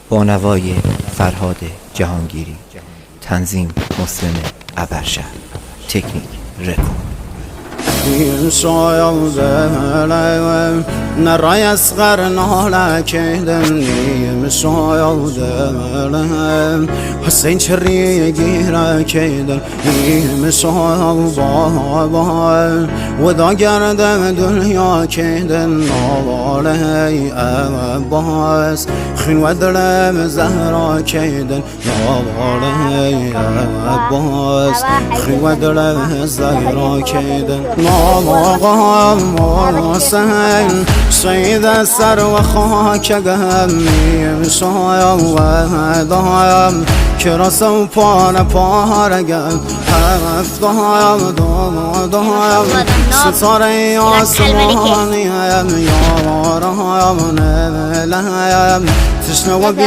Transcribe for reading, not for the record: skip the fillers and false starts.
با نوای فرهاد جهانگیری، تنظیم مسلم ابرشهر، تکنیک رکورد. نرای اصغر نالکیدن نیم سایدن حسین چری گیره کیدن نیم سایدن ودا گردم دنیا کیدن نواله عباس خین و دلم زهرا کیدن نواله عباس خین و دلم زهرا کیدن نواله سید سر و خاکم میم شایم و دایم کراس و پارگم هفتایم دایم ستاره آسمانیم یارایم نلایم تشنه و